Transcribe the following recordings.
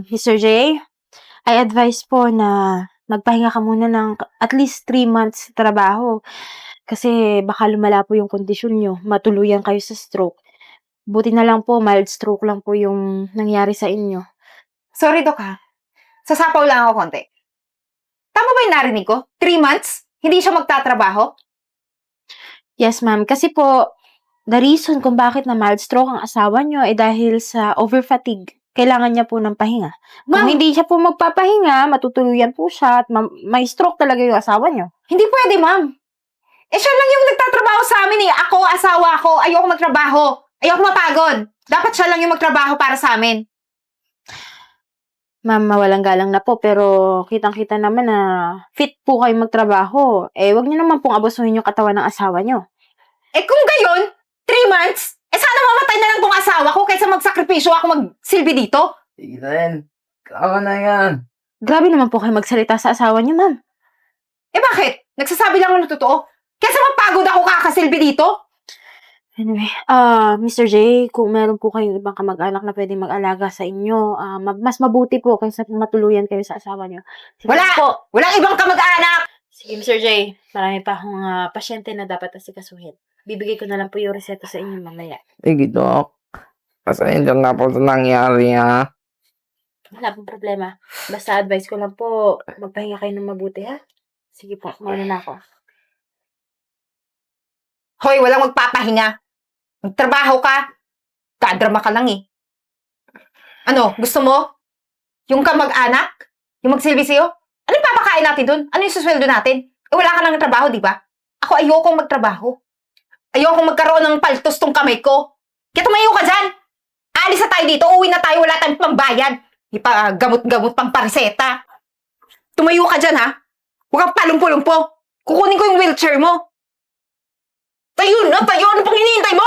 Mr. J, I advise po na magpahinga ka muna ng at least 3 months sa trabaho. Kasi baka lumala po yung kondisyon niyo, matuluyan kayo sa stroke. Buti na lang po, mild stroke lang po yung nangyari sa inyo. Sorry, Dok, ha? Sasapaw lang ako konti. Tama ba yung narinig ko? 3 months? Hindi siya magtatrabaho? Yes, ma'am. Kasi po, the reason kung bakit na mild stroke ang asawa niyo ay dahil sa over-fatigue. Kailangan niya po ng pahinga. Kung Ma'am, hindi siya po magpapahinga, matutuluyan po siya at may stroke talaga yung asawa niyo. hindi pwede, ma'am. Siya lang yung nagtatrabaho sa amin eh. Ako, asawa ko, ayoko magtrabaho. Ayoko mapagod. Dapat siya lang yung magtrabaho para sa amin. Ma'am, mawalang galang na po, pero kitang-kita naman na fit po kayo magtrabaho. Wag niyo naman pong abusuhin yung katawan ng asawa niyo. Kung gayon, 3 months, sana mamatay na lang tong asawa ko kaysa magsakripisyo ako magsilbi dito. Sige na yan. Kaka na yan. Grabe naman po kayo magsalita sa asawa niyo, ma'am. Bakit? Nagsasabi lang ako ng totoo. Kaysa mapagod ako kakasilbi dito. Anyway, Mr. J, kung meron po kayong ibang kamag-anak na pwedeng mag-alaga sa inyo, mas mabuti po kaysa matuluyan kayo sa asawa niyo. Sige Wala! po. Walang ibang kamag-anak! Sige, Mr. J, marami pa akong pasyente na dapat asikasuhin. Bibigay ko na lang po yung reseta sa inyo mamaya. Sige, Dok. Pasensya na po sa nangyari, ha? Wala pong problema. Basta advice ko lang po, magpahinga kayo ng mabuti, ha? Sige po, mauna na ako. Hoy, walang magpapahinga. Magtrabaho ka. Kadrama ka lang eh. Ano, gusto mo? Yung kamag-anak? Yung magsilbi sa'yo? Ano yung papakain natin dun? Ano yung susweldo natin? Wala ka nang trabaho, di ba? Ako ayokong magtrabaho. Ayokong magkaroon ng paltos tong kamay ko. Kaya tumayo ka dyan. Alis na tayo dito. Uwi na tayo. Wala tayong pambayad. Ipagamot-gamot pang pareseta. Tumayo ka dyan, ha? Huwag kang palumpo-lumpo. Kukunin ko yung wheelchair mo. Tayo na, tayo! Ano pang hinihintay mo?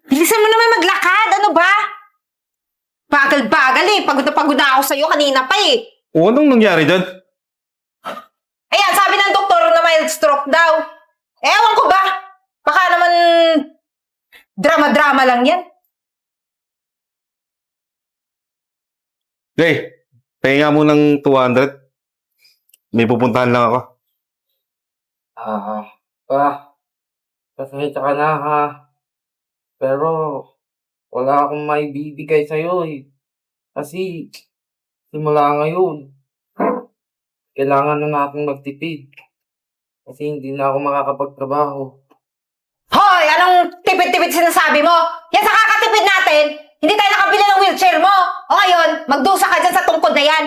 Bilisan mo naman maglakad! Ano ba? Bagal-bagal eh. Pagod na ako sa'yo kanina pa eh. O, anong nangyari dyan? Ayan, sabi ng doktor na mild stroke daw. Ewan ko ba? Baka naman drama-drama lang yan. Jay, pahinga mo ng 200. May pupuntahan lang ako. Pasensya ka na, ha? Pero, wala akong maibibigay sa'yo, eh. Kasi, simula ngayon, kailangan na natin magtipid. Kasi hindi na ako makakapagtrabaho. Hoy! Anong tipid-tipid sinasabi mo? Yan sa kakatipid natin, hindi tayo nakabili ng wheelchair mo. O ngayon, magdusa ka dyan sa tungkod na yan.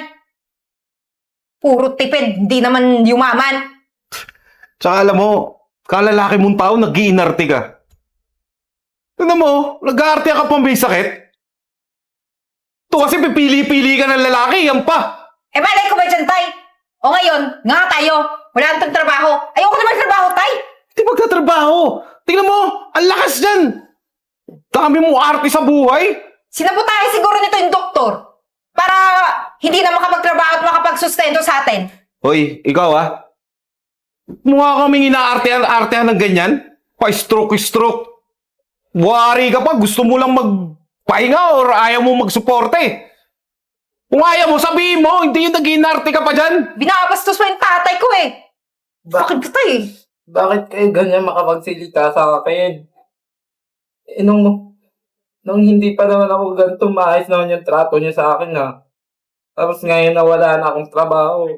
Puro tipid, hindi naman yumaman. Tsaka alam mo, kalalaki mong tao, nag-iinarte ka. Tignan mo, nag-aarte ka pang may sakit. Ito kasi pipili-pili ka ng lalaki, yan pa. Malay ko ba dyan, Tay? O ngayon, nga tayo. Wala nang trabaho. Ayoko naman trabaho, Tay. Hindi magtatrabaho. Tingnan mo, ang lakas dyan. Dami mo arte sa buhay. Sinabotahe siguro nito yung doktor para hindi na makapagtrabaho at makapagsustento sa atin. Hoy, ikaw mukha kaming inaartehan ng ganyan. Pa-stroke. Wari ka pa, gusto mo lang magpahinga or ayaw mo magsuporte. Kung ayaw mo, sabihin mo, hindi yung nag-inarte ka pa dyan. Binabastos mo yung tatay ko eh. Bakit ba tayo? Bakit kayo ganyan makapagsilita sa akin? Nung hindi pa naman ako ganito, maayos naman yung trato niya sa akin, ha? Tapos ngayon na wala na akong trabaho.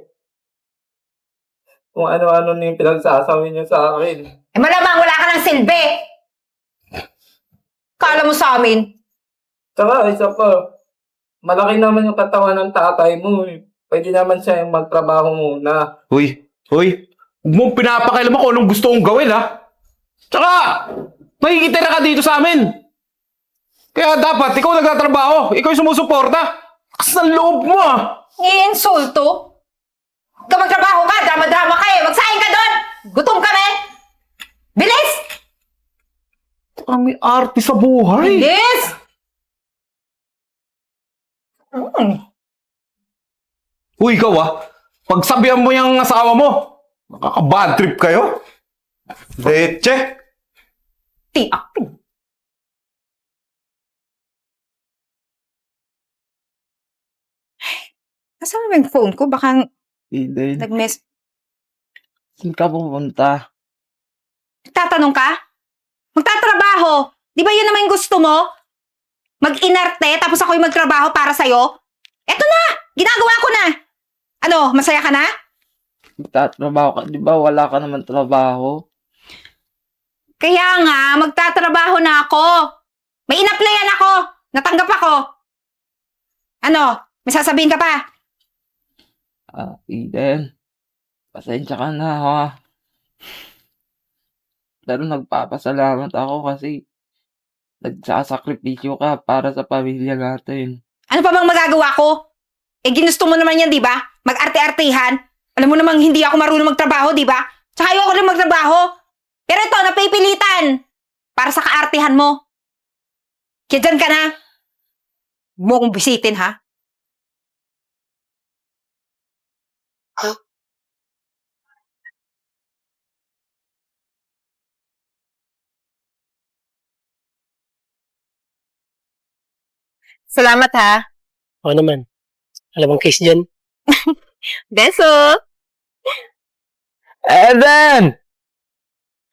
Kung ano-ano na yung pinagsasabi niya sa akin. Malamang wala ka ng silbi. Kala mo sa amin. Tsaka, isa pa, malaki naman yung katawan ng tatay mo, eh. Pwede naman siya yung magtrabaho muna. Hoy, huwag mong pinapakailan kung anong gusto kong gawin, ha? Tsaka, makikitira ka dito sa amin. Kaya dapat, ikaw nagtatrabaho, ikaw yung sumusuporta. Kas ng loob mo, Iinsulto? Ikaw magtrabaho ka, drama-drama ka eh. Magsahin ka doon! Gutom kami! Bilis! May arte sa buhay. Bilis! Uy, ikaw pagsabihan mo yung asawa mo, makaka-bad trip kayo? Leche. Tiak. Nasaan ba yung phone ko? Baka Eden, nag-mess. saan ka pupunta? Tatanong ka? Magtatrabaho. Di ba yun naman yung gusto mo? Mag-inarte, tapos ako yung magtrabaho para sa'yo? Eto na! Ginagawa ko na! Ano, masaya ka na? Magtatrabaho ka, di ba wala ka naman trabaho? Kaya nga, magtatrabaho na ako. May in-applyan ako. Natanggap ako. Ano, may sasabihin ka pa? Eden, pasensya ka na ha. Pero nagpapasalamat ako kasi nagsasakripisyo ka para sa pamilya natin. Ano pa bang magagawa ko? Eh, ginusto mo naman yan, di ba? Mag-arte-artehan. Alam mo namang hindi ako marunong magtrabaho, di ba? Tsaka ayoko rin magtrabaho. Pero ito, napipilitan. Para sa kaartehan mo. Kaya dyan ka na. Huwag mo akong bisitin, ha? Salamat, ha? Oo naman. Alam mong case dyan? Beso! Eden!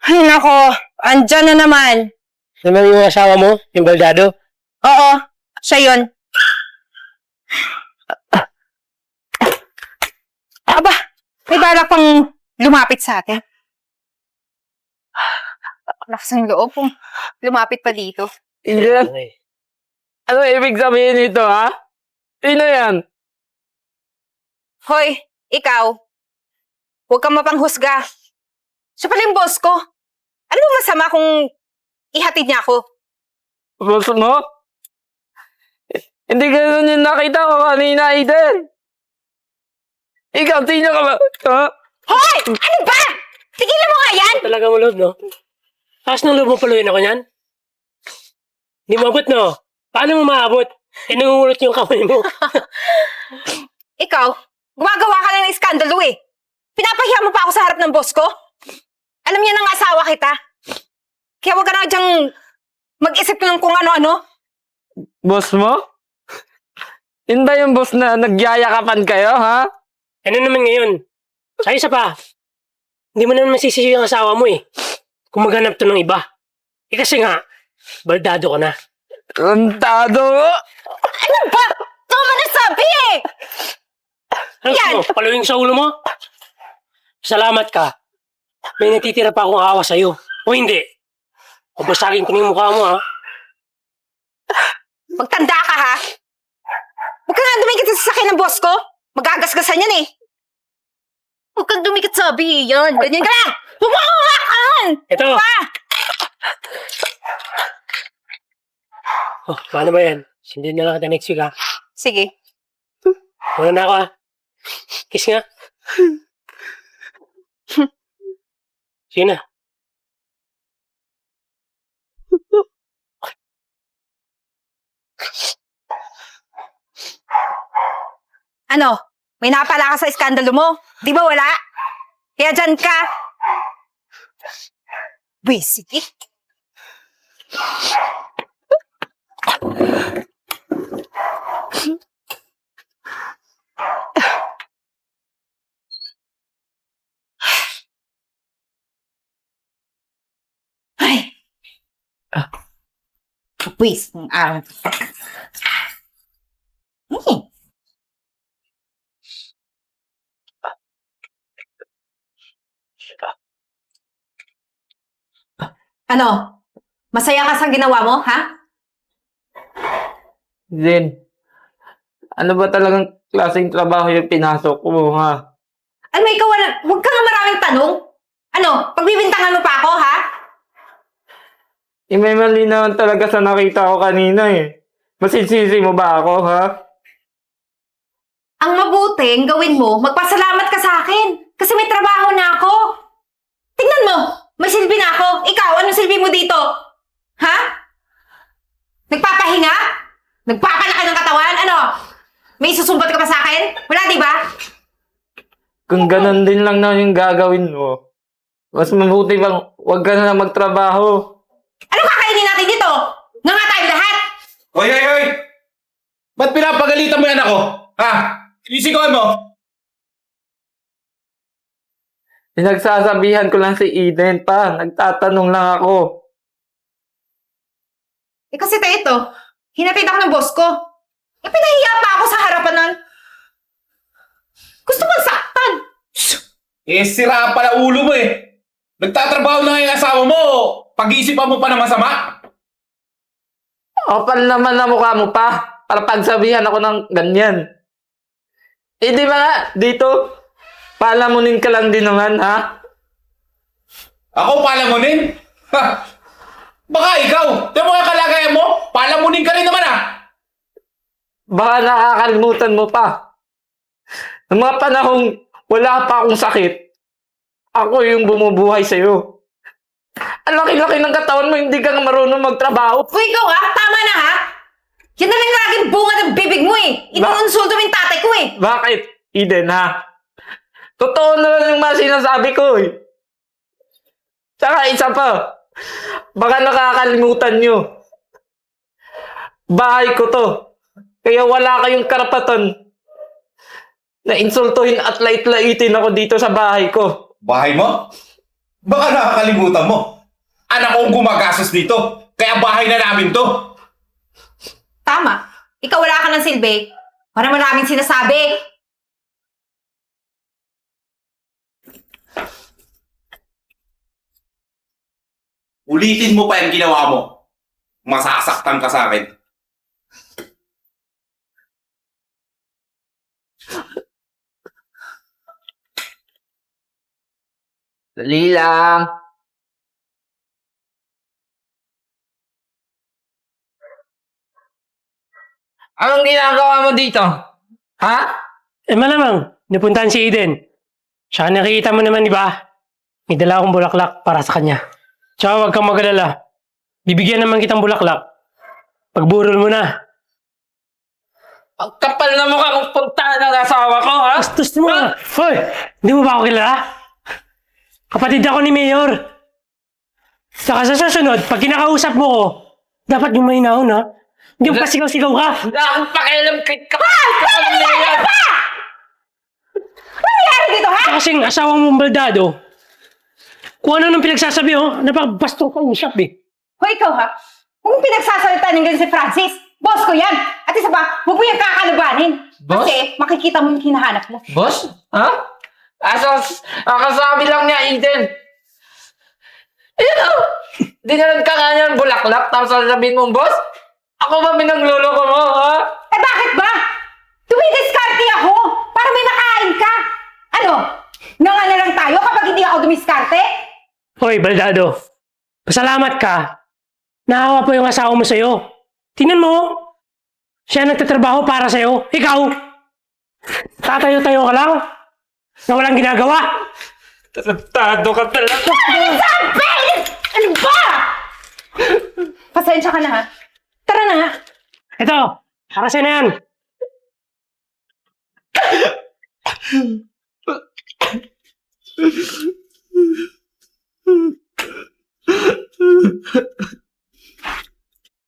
Ay, nako. Andyan na naman. Naman yung asawa mo, yung baldado. Oo, siya yun. Aba, may balak pang lumapit sa atin. Lakas ng loob kung lumapit pa dito. Eden, ano ibig sabihin nito ha? Sino yan? Hoy, ikaw. Huwag kang mapanghusga. Siya pala yung boss ko. Ano ba masama kung ihatid niya ako? Boss mo? Hindi ganun yung nakita ko kanina, Eden. Ikaw, sino ka ba? Ha? Hoy! Ano ba? Tigilan mo nga yan! Talaga mo loob, no? Taas ng loob mo paluin ako niyan? Hindi mo abot, no? Paano mo maabot? Eh, nangungulot yung kamay mo. Ikaw, gumagawa ka lang ng iskandalo eh. Pinapahiya mo pa ako sa harap ng boss ko? Alam niya ng asawa kita. Kaya huwag ka na dyang mag-isip ng kung ano-ano. Boss mo? Yun ba yung boss na nagyayakapan kayo, ha? Ano naman ngayon? Sa isa pa, hindi mo naman masisisi yung asawa mo eh. Kung maghanap to ng iba. Eh kasi nga, baldado ka na. Tantado! Ano ba? Ito mo nasabi eh! Ano Yan! mo? Paluin sa ulo mo? Salamat ka. May natitira pa akong awa sa'yo. O hindi? O basagin ko na yung mukha mo, ha? Magtanda ka ha? Huwag ka nga dumikit sa sasakyan ng boss ko. Magagasgasan yan eh. Huwag kang dumikit sabi yan. Ganyan ka lang! Huwag mo akong hawakan! Ito! Pa! Oh, paano ba yan? Sundin na lang kita next week, ha? Sige. Muna na ako, ha? Kiss nga. Sige na. Ano? May napala ka sa iskandalo mo? Di ba wala? Kaya dyan ka. Basic eh. Ay. Kapwis ng araw. Ano? Masaya ka sa ginawa mo, ha? Eden, ano ba talagang klaseng trabaho yung pinasok ko, ha? Ano, ikaw huwag ka nga maraming tanong. Ano, pagbibintangan mo pa ako, ha? May mali naman talaga sa nakita ko kanina eh. Masisisi mo ba ako, ha? Ang mabuting gawin mo, magpasalamat ka sa akin. Kasi may trabaho na ako. Tingnan mo, may silbi na ako. Ikaw, anong silbi mo dito? Ha? Nagpapahinga? Nagpapalaki ng katawan? Ano? May isusumbat ka pa sa akin? Wala, di ba? Kung ganun din lang na yung gagawin mo, mas mabuti bang huwag ka na lang magtrabaho. Ano kakainin natin dito? Nga nga tayo lahat! Hoy, hoy, hoy! Ba't pinapagalitan mo yan ako? Ha? Sinisigawan mo? Pinagsasabihan ko lang si Eden pa. Nagtatanong lang ako. Eh kasi tayo ito, hinatid ako ng boss ko. Eh pinahiya pa ako sa harapan nun. Gusto mong saktan. Eh, sira pala ulo mo eh. Nagtatrabaho na nga yung asawa mo. Pag-iisipan mo pa na masama. Kapal naman na mukha mo pa. Para pagsabihan ako ng ganyan. Eh di ba nga, dito, palamunin ka lang din naman, ha? Ako palamunin? Ha? Baka ikaw. Tiyan mo yung kalagayan mo. Palamunin ka rin naman ah. Baka nakakalimutan mo pa. Noong mga panahong wala pa akong sakit, ako yung bumubuhay sa'yo. Ang laki-laki ng katawan mo, hindi ka marunong magtrabaho. Uy, ikaw ha? Tama na ha? Yan na lang laging bunga ng bibig mo eh. Inuunsulto mo yung tatay ko eh. Bakit, Eden, ha? Totoo naman yung mga sinasabi ko, eh. Tsaka isa pa, baka nakakalimutan nyo. Bahay ko to. Kaya wala kayong karapatan na insultuhin at lait-laitin ako dito sa bahay ko. Bahay mo? Baka nakakalimutan mo. Anak kong gumagastos dito. Kaya bahay na namin to. Tama. Ikaw wala ka ng silbi. Para maraming sinasabi. Ulitin mo pa yung ginawa mo. Masasaktan ka sa akin. Dali lang. Anong ginagawa mo dito? Ha? Eh malamang, napuntahan si Eden. Siya nakikita mo naman, di ba? May dala akong bulaklak para sa kanya. Tsaka huwag kang mag-alala. Bibigyan naman kitang bulaklak. Pagburol mo na. Ang kapal na mukha kung puntahan ng asawa ko, ha? Bastos mo! Hoy! Hindi mo ba ako kilala? Kapatid ako ni Mayor. Saka sa susunod, pag kinakausap mo ko, dapat yung mahinahon, ha? Hindi yung pasigaw-sigaw ka. Wala akong pakialam kay kapal! Ano nangyari dito ha? Kasing asawa mong baldado, kung ano nung pinagsasabi, oh, napakabastong ka usap, eh. Hoy, ikaw ha? Kung pinagsasalita ng ganyan si Francis, boss ko yan. At isa pa, huwag mo yung kakalabanin. Boss? Kasi makikita mo yung hinahanap mo. Boss? Ha? Akasabi lang niya, Eden. Ayun, oh. Dinalan ka nga niya ng bulaklak, tapos sasabihin mong, boss? Ako ba pinagluloko mo, ha? Eh bakit ba? Dumidiskarte ako para may makain ka. Ano? Nga na lang tayo kapag hindi ako dumiskarte? Hoy, baldado. Pasalamat ka. Naawa po yung asawa mo sa'yo. Tingnan mo. Siya nagtatrabaho para sa'yo. Ikaw. Tatayo-tayo ka lang. Na walang ginagawa. Tarantado ka talaga. Sabi! Ano ba? Pasensya ka na ha. Tara na ha. Ito. Para sa'yo na yan.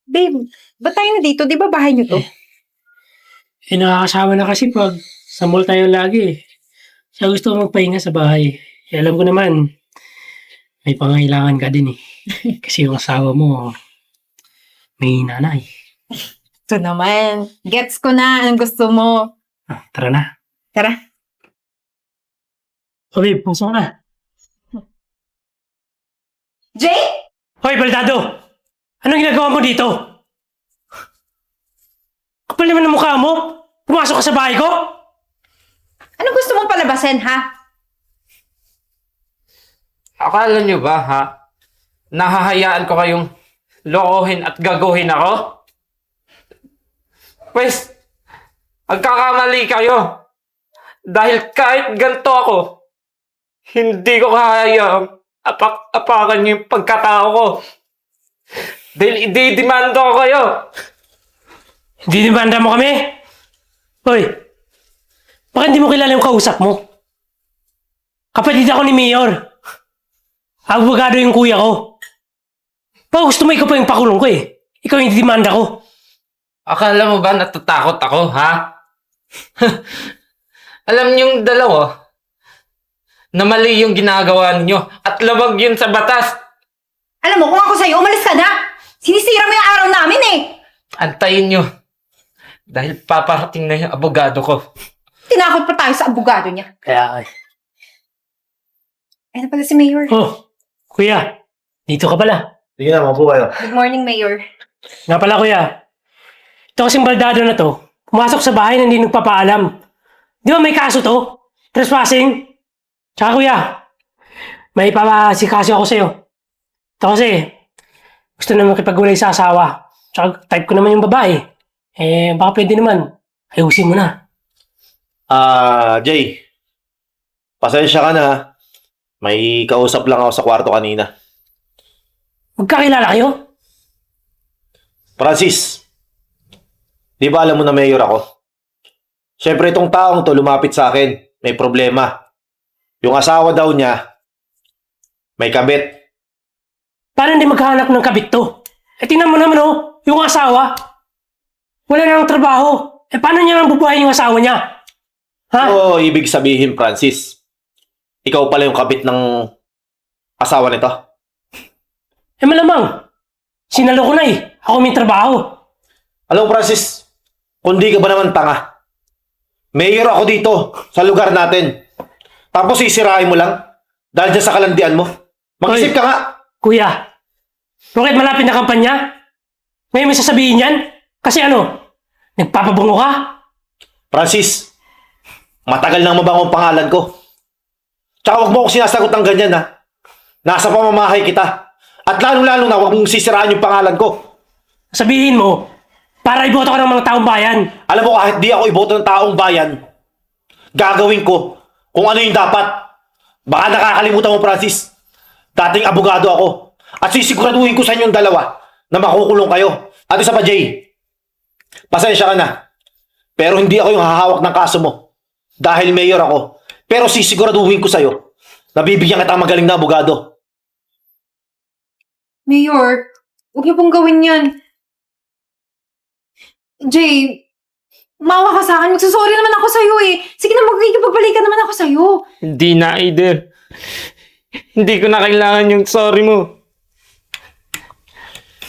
Babe, ba't tayo na dito? Di ba bahay niyo to? Eh, nakakasama na kasi pag sa mall tayo lagi. Siya gusto magpahinga sa bahay. Eh, alam ko naman, may pangailangan ka din eh. Kasi yung asawa mo, may nanay. Ito naman. Gets ko na anong gusto mo. Ah, tara na. Tara. O babe, puso na. Jay? Hoy, baldado! Anong ginagawa mo dito? Kapal naman ang mukha mo. Pumasok ka sa bahay ko. Ano gusto mong palabasin, ha? Akala nyo ba, ha? Nahahayaan ko kayong lokohin at gaguhin ako? Pwes, magkakamali kayo. Dahil kahit ganito ako, hindi ko kaya apak-apakan niyo yung pagkatao ko. Dahil ididimanda ko kayo. Dinimanda mo kami? Hoy, bakit hindi mo kilala yung kausap mo? Kapatid ako ni Mayor. Abogado yung kuya ko. Baka gusto mo ikaw pa yung pakulong ko eh. Ikaw yung demanda ko. Akala mo ba natatakot ako, ha? Alam niyong dalawa na mali yung ginagawa niyo at labag yun sa batas. Alam mo, kung ako sa'yo, umalis ka na! Sinisira mo yung araw namin eh! Antayin niyo. Dahil paparating na yung abogado ko. Tinakot pa tayo sa abogado niya. Kaya, Ayun na pala si Mayor. oh, kuya, dito ka pala. Sige na, mabuo kayo. Good morning, Mayor. Nga pala kuya, ito kasing baldado na to, pumasok sa bahay na hindi nagpapaalam. Di ba may kaso to? Trespassing? Tsaka kuya, may papasikaso ako sa'yo. Ito kasi, gusto naman makipag-ulay sa asawa. Tsaka type ko naman yung babae. Eh, baka pwede naman. Ayusin mo na. Jay. Pasensya ka na ha. May kausap lang ako sa kwarto kanina. Magkakilala kayo? Francis, di ba alam mo na mayor ako? Siyempre itong taong to lumapit sa akin. May problema. Yung asawa daw niya, may kabit. Paano hindi maghahanap ng kabit to? Eh, tingnan mo naman oh, yung asawa. Wala nang trabaho. Eh, paano niya nang bubuhayin yung asawa niya? Ha? So, ibig sabihin, Francis, ikaw pala yung kabit ng asawa nito? Eh, malamang. Sinalo ko na eh. Ako may trabaho. Alam mo, Francis, kung di ka ba naman tanga, mayor ako dito, sa lugar natin. Tapos sisirain mo lang, dahil dyan sa kalandian mo. Mag-isip ka nga. Kuya, bakit malapit na kampanya? Ngayon may sasabihin yan? Kasi ano, nagpapabungo ka? Francis, matagal nang mabangong pangalan ko. Tsaka wag mo akong sinasagot ng ganyan ha. Nasa pamamahay kita. At lalong-lalo na wag mong sisiraan yung pangalan ko. Sabihin mo, para iboto ka ng mga taong bayan. Alam mo, kahit di ako iboto ng taong bayan, gagawin ko kung ano yung dapat. Baka nakakalimutan mo, Francis. Dating abogado ako. At sisiguraduhin ko sa inyong dalawa na makukulong kayo. At isa pa, Jay. Pasensya ka na. Pero hindi ako yung hahawak ng kaso mo. Dahil mayor ako. Pero sisiguraduhin ko sa'yo na bibigyan kita ng magaling na abogado. Mayor, huwag niyo pong gawin yan. Jay, mawa ka sa akin. Magsasorry naman ako sa'yo eh. Sige na, magkikipagbalikan naman ako sa'yo. Hindi na, Aiden. Hindi ko na kailangan yung sorry mo.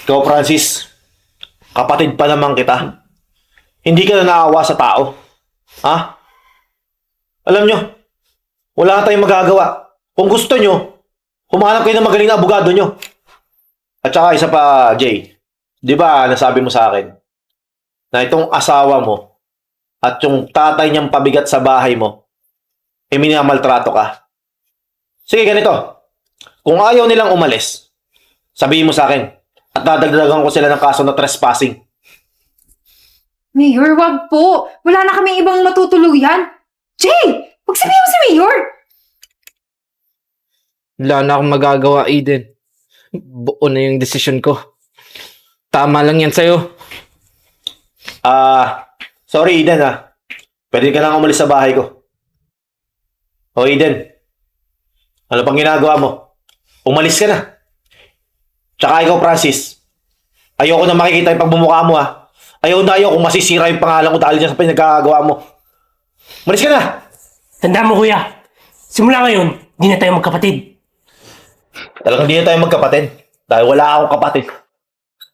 Ikaw, Francis, kapatid pa naman kita. Hindi ka na naawa sa tao. Ha? Alam nyo, wala na tayong magagawa. Kung gusto nyo, humanap kayo ng magaling na abogado nyo. At saka isa pa, Jay. Di ba nasabi mo sa akin na itong asawa mo at yung tatay niyang pabigat sa bahay mo, eh minamaltrato ka. Sige, ganito. Kung ayaw nilang umalis, sabihin mo sa akin at dadagdagan ko sila ng kaso na trespassing. Mayor, wag po. Wala na kaming ibang matutuluyan. Jay, wag sabihin mo si Mayor. Wala na akong magagawa, Aiden. Buo na yung desisyon ko. Tama lang yan sa'yo. Sorry Eden ha. Pwede ka lang umalis sa bahay ko. O Eden, ano pang ginagawa mo? Umalis ka na. Tsaka ikaw Francis, ayoko na makikita yung pagbumukha mo ha. Ayaw kung masisira yung pangalan ko dahil dyan sa pinagkagawa mo. Umalis ka na! Tandaan mo kuya, simula ngayon, di na tayo magkapatid. Talagang di na tayo magkapatid. Dahil wala akong kapatid.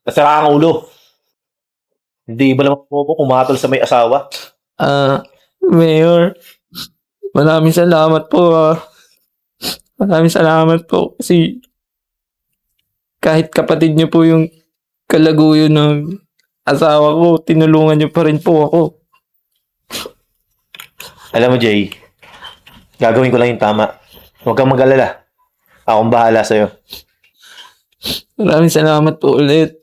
Nasira ang ulo. Hindi ba naman po kumatol sa may asawa? Mayor, maraming salamat po. Maraming salamat po kasi kahit kapatid niyo po yung kalaguyo ng asawa ko, tinulungan niyo pa rin po ako. Alam mo Jay, gagawin ko lang yung tama. Huwag kang mag-alala. Akong bahala sa'yo. Maraming salamat po ulit.